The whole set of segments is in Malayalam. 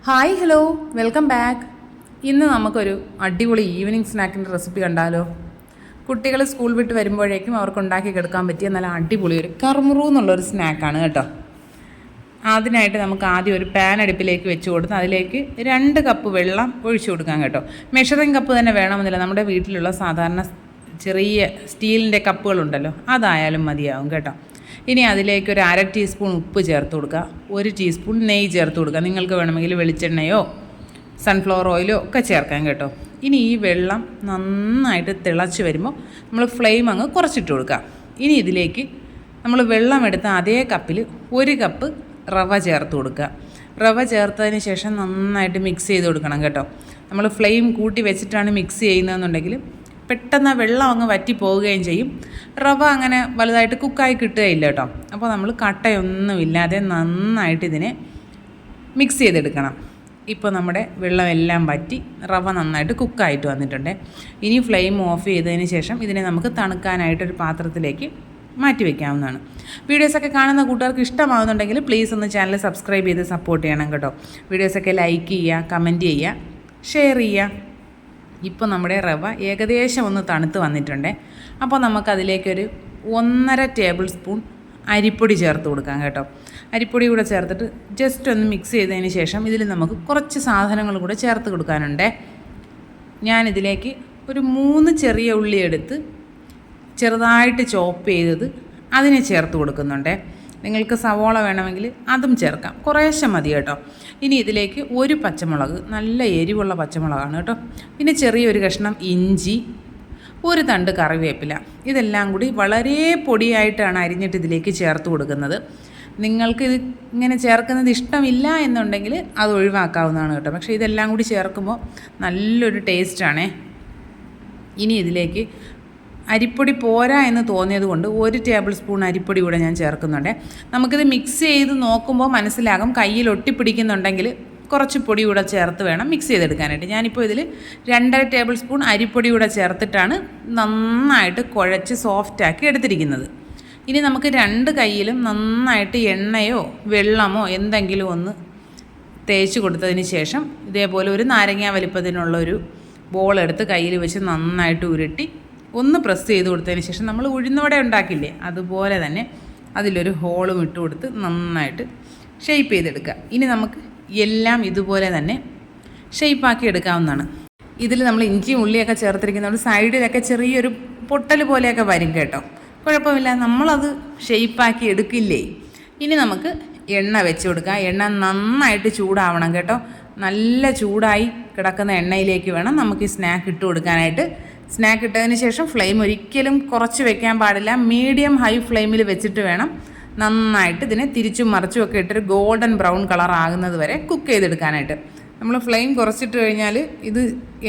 Hi hello welcome back. ഇന്ന് നമുക്കൊരു അടിപൊളി ഈവനിങ് സ്നാക്കിൻ്റെ റെസിപ്പി കണ്ടാലോ. കുട്ടികൾ സ്കൂൾ വിട്ട് വരുമ്പോഴേക്കും അവർക്ക് ഉണ്ടാക്കി കൊടുക്കാൻ പറ്റിയ നല്ല അടിപൊളി ഒരു കറുമുറു എന്നുള്ളൊരു സ്നാക്കാണ് കേട്ടോ. അതിനായിട്ട് നമുക്ക് ആദ്യം ഒരു പാൻ അടുപ്പിലേക്ക് വെച്ച് കൊടുത്ത് അതിലേക്ക് 2 കപ്പ് വെള്ളം ഒഴിച്ചു കൊടുക്കാം കേട്ടോ. മെഷറിംഗ് കപ്പ് തന്നെ വേണമെന്നില്ല, നമ്മുടെ വീട്ടിലുള്ള സാധാരണ ചെറിയ സ്റ്റീലിൻ്റെ കപ്പുകളുണ്ടല്ലോ അതായാലും മതിയാവും കേട്ടോ. ഇനി അതിലേക്ക് ഒരു 1/2 ടീസ്പൂൺ ഉപ്പ് ചേർത്ത് കൊടുക്കുക, 1 ടീസ്പൂൺ നെയ്യ് ചേർത്ത് കൊടുക്കുക. നിങ്ങൾക്ക് വേണമെങ്കിൽ വെളിച്ചെണ്ണയോ സൺഫ്ലവർ ഓയിലോ ഒക്കെ ചേർക്കാം കേട്ടോ. ഇനി ഈ വെള്ളം നന്നായിട്ട് തിളച്ച് വരുമ്പോൾ നമ്മൾ ഫ്ലെയിം അങ്ങ് കുറച്ചിട്ട് കൊടുക്കുക. ഇനി ഇതിലേക്ക് നമ്മൾ വെള്ളം എടുത്ത അതേ കപ്പിൽ 1 കപ്പ് റവ ചേർത്ത് കൊടുക്കുക. റവ ചേർത്തതിന് ശേഷം നന്നായിട്ട് മിക്സ് ചെയ്ത് കൊടുക്കണം കേട്ടോ. നമ്മൾ ഫ്ലെയിം കൂട്ടി വെച്ചിട്ടാണ് മിക്സ് ചെയ്യുന്നതെന്നുണ്ടെങ്കിൽ പെട്ടെന്ന് വെള്ളം അങ്ങ് വറ്റി പോവുകയും ചെയ്യും, റവ അങ്ങനെ വലുതായിട്ട് കുക്കായി കിട്ടുകയില്ല കേട്ടോ. അപ്പോൾ നമ്മൾ കട്ടയൊന്നുമില്ലാതെ നന്നായിട്ട് ഇതിനെ മിക്സ് ചെയ്തെടുക്കണം. ഇപ്പോൾ നമ്മുടെ വെള്ളമെല്ലാം വറ്റി റവ നന്നായിട്ട് കുക്കായിട്ട് വന്നിട്ടുണ്ട്. ഇനി ഫ്ലെയിം ഓഫ് ചെയ്തതിന് ശേഷം ഇതിനെ നമുക്ക് തണുക്കാനായിട്ടൊരു പാത്രത്തിലേക്ക് മാറ്റി വയ്ക്കാവുന്നതാണ്. വീഡിയോസൊക്കെ കാണുന്ന കൂട്ടുകാർക്ക് ഇഷ്ടമാകുന്നുണ്ടെങ്കിൽ പ്ലീസ് ഒന്ന് ചാനൽ സബ്സ്ക്രൈബ് ചെയ്ത് സപ്പോർട്ട് ചെയ്യണം കേട്ടോ. വീഡിയോസൊക്കെ ലൈക്ക് ചെയ്യുക, കമൻറ്റ് ചെയ്യുക, ഷെയർ ചെയ്യുക. ഇപ്പോൾ നമ്മുടെ റവ ഏകദേശം ഒന്ന് തണുത്ത് വന്നിട്ടുണ്ട്. അപ്പോൾ നമുക്കതിലേക്കൊരു 1.5 ടേബിൾ സ്പൂൺ അരിപ്പൊടി ചേർത്ത് കൊടുക്കാം കേട്ടോ. അരിപ്പൊടി കൂടെ ചേർത്തിട്ട് ജസ്റ്റ് ഒന്ന് മിക്സ് ചെയ്തതിന് ശേഷം ഇതിൽ നമുക്ക് കുറച്ച് സാധനങ്ങൾ കൂടെ ചേർത്ത് കൊടുക്കാനുണ്ട്. ഞാനിതിലേക്ക് ഒരു 3 ചെറിയ ഉള്ളി എടുത്ത് ചെറുതായിട്ട് ചോപ്പ് ചെയ്തത് അതിനെ ചേർത്ത് കൊടുക്കുന്നുണ്ട്. നിങ്ങൾക്ക് സവോള വേണമെങ്കിൽ അതും ചേർക്കാം, കുറേശ്ശെ മതി കേട്ടോ. ഇനി ഇതിലേക്ക് 1 പച്ചമുളക്, നല്ല എരിവുള്ള പച്ചമുളകാണ് കേട്ടോ. പിന്നെ ചെറിയൊരു കഷ്ണം ഇഞ്ചി, 1 തണ്ട് കറിവേപ്പില, ഇതെല്ലാം കൂടി വളരെ പൊടിയായിട്ടാണ് അരിഞ്ഞിട്ട് ഇതിലേക്ക് ചേർത്ത് കൊടുക്കുന്നത്. നിങ്ങൾക്ക് ഇത് ഇങ്ങനെ ചേർക്കുന്നത് ഇഷ്ടമില്ല എന്നുണ്ടെങ്കിൽ അത് ഒഴിവാക്കാവുന്നതാണ് കേട്ടോ. പക്ഷേ ഇതെല്ലാം കൂടി ചേർക്കുമ്പോൾ നല്ലൊരു ടേസ്റ്റാണേ. ഇനി ഇതിലേക്ക് അരിപ്പൊടി പോരാ എന്ന് തോന്നിയത് കൊണ്ട് 1 ടേബിൾ സ്പൂൺ അരിപ്പൊടി കൂടെ ഞാൻ ചേർക്കുന്നുണ്ട്. നമുക്കിത് മിക്സ് ചെയ്ത് നോക്കുമ്പോൾ മനസ്സിലാകും, കയ്യിൽ ഒട്ടിപ്പിടിക്കുന്നുണ്ടെങ്കിൽ കുറച്ച് പൊടി കൂടെ ചേർത്ത് വേണം മിക്സ് ചെയ്തെടുക്കാനായിട്ട്. ഞാനിപ്പോൾ ഇതിൽ 2.5 ടേബിൾ സ്പൂൺ അരിപ്പൊടി കൂടെ ചേർത്തിട്ടാണ് നന്നായിട്ട് കുഴച്ച് സോഫ്റ്റാക്കി എടുത്തിരിക്കുന്നത്. ഇനി നമുക്ക് 2 കൈയിലും നന്നായിട്ട് എണ്ണയോ വെള്ളമോ എന്തെങ്കിലും ഒന്ന് തേച്ച് കൊടുത്തതിന് ശേഷം ഇതേപോലെ ഒരു നാരങ്ങ വലിപ്പത്തിനുള്ളൊരു ബോൾ എടുത്ത് കയ്യിൽ വെച്ച് നന്നായിട്ട് ഉരുട്ടി ഒന്ന് പ്രസ് ചെയ്ത് കൊടുത്തതിന് ശേഷം നമ്മൾ ഉഴുന്നുവട ഉണ്ടാക്കില്ലേ അതുപോലെ തന്നെ അതിലൊരു ഹോളും ഇട്ട് കൊടുത്ത് നന്നായിട്ട് ഷേപ്പ് ചെയ്തെടുക്കുക. ഇനി നമുക്ക് എല്ലാം ഇതുപോലെ തന്നെ ഷേപ്പാക്കി എടുക്കാവുന്നതാണ്. ഇതിൽ നമ്മൾ ഇഞ്ചിയും ഉള്ളിയൊക്കെ ചേർത്തിരിക്കുന്നതുകൊണ്ട് സൈഡിലൊക്കെ ചെറിയൊരു പൊട്ടൽ പോലെയൊക്കെ വരും കേട്ടോ. കുഴപ്പമില്ല, നമ്മളത് ഷേപ്പാക്കി എടുക്കില്ലേ. ഇനി നമുക്ക് എണ്ണ വെച്ച് കൊടുക്കുക. എണ്ണ നന്നായിട്ട് ചൂടാവണം കേട്ടോ. നല്ല ചൂടായി കിടക്കുന്ന എണ്ണയിലേക്ക് വേണം നമുക്ക് ഈ സ്നാക്ക് ഇട്ട് കൊടുക്കാനായിട്ട്. സ്നാക്ക് ഇട്ടതിന് ശേഷം ഫ്ലെയിം ഒരിക്കലും കുറച്ച് വെക്കാൻ പാടില്ല, മീഡിയം ഹൈ ഫ്ലെയിമിൽ വെച്ചിട്ട് വേണം നന്നായിട്ട് ഇതിനെ തിരിച്ചും മറിച്ചും ഒക്കെ ഇട്ടൊരു ഗോൾഡൻ ബ്രൗൺ കളർ ആകുന്നത് വരെ കുക്ക് ചെയ്തെടുക്കാനായിട്ട്. നമ്മൾ ഫ്ലെയിം കുറച്ചിട്ട് കഴിഞ്ഞാൽ ഇത്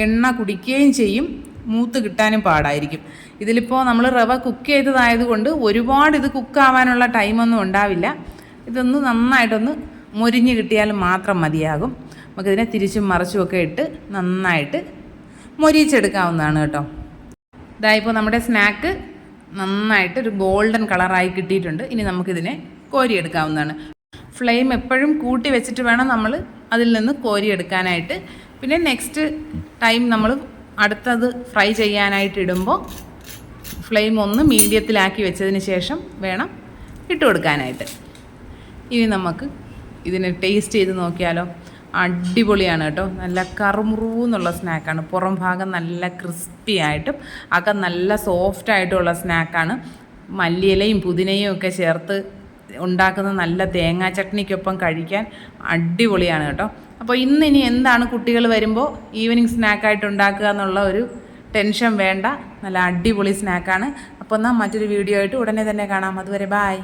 എണ്ണ കുടിക്കുകയും ചെയ്യും, മൂത്ത് കിട്ടാനും പാടായിരിക്കും. ഇതിലിപ്പോൾ നമ്മൾ റവ കുക്ക് ചെയ്തതായതുകൊണ്ട് ഒരുപാട് ഇത് കുക്കാവാനുള്ള ടൈമൊന്നും ഉണ്ടാവില്ല. ഇതൊന്ന് നന്നായിട്ടൊന്ന് മൊരിഞ്ഞ് കിട്ടിയാൽ മാത്രം മതിയാകും. നമുക്കിതിനെ തിരിച്ചും മറിച്ചും ഒക്കെ ഇട്ട് നന്നായിട്ട് മൊരിച്ചെടുക്കാവുന്നതാണ് കേട്ടോ. ഇതായിപ്പോൾ നമ്മുടെ സ്നാക്ക് നന്നായിട്ട് ഒരു ഗോൾഡൻ കളറായി കിട്ടിയിട്ടുണ്ട്. ഇനി നമുക്കിതിനെ കോരിയെടുക്കാവുന്നതാണ്. ഫ്ലെയിം എപ്പോഴും കൂട്ടി വെച്ചിട്ട് വേണം നമ്മൾ അതിൽ നിന്ന് കോരിയെടുക്കാനായിട്ട്. പിന്നെ നെക്സ്റ്റ് ടൈം നമ്മൾ അടുത്തത് ഫ്രൈ ചെയ്യാനായിട്ട് ഇടുമ്പോൾ ഫ്ലെയിം ഒന്ന് മീഡിയത്തിലാക്കി വെച്ചതിന് ശേഷം വേണം ഇട്ട് കൊടുക്കാനായിട്ട്. ഇനി നമുക്ക് ഇതിനെ ടേസ്റ്റ് ചെയ്ത് നോക്കിയാലോ. അടിപൊളിയാണ് കേട്ടോ. നല്ല കറുമുറു എന്നുള്ള സ്നാക്കാണ്. പുറം ഭാഗം നല്ല ക്രിസ്പി ആയിട്ടും അകം നല്ല സോഫ്റ്റായിട്ടുള്ള സ്നാക്കാണ്. മല്ലിയിലയും പുതിനയും ഒക്കെ ചേർത്ത് ഉണ്ടാക്കുന്ന നല്ല തേങ്ങാ ചട്നിക്കൊപ്പം കഴിക്കാൻ അടിപൊളിയാണ് കേട്ടോ. അപ്പോൾ ഇനി എന്താണ് കുട്ടികൾ വരുമ്പോൾ ഈവനിങ് സ്നാക്കായിട്ട് ഉണ്ടാക്കുക എന്നുള്ള ഒരു ടെൻഷൻ വേണ്ട. നല്ല അടിപൊളി സ്നാക്കാണ്. അപ്പോൾ എന്നാൽ മറ്റൊരു വീഡിയോ ആയിട്ട് ഉടനെ തന്നെ കാണാം. അതുവരെ ബായ്.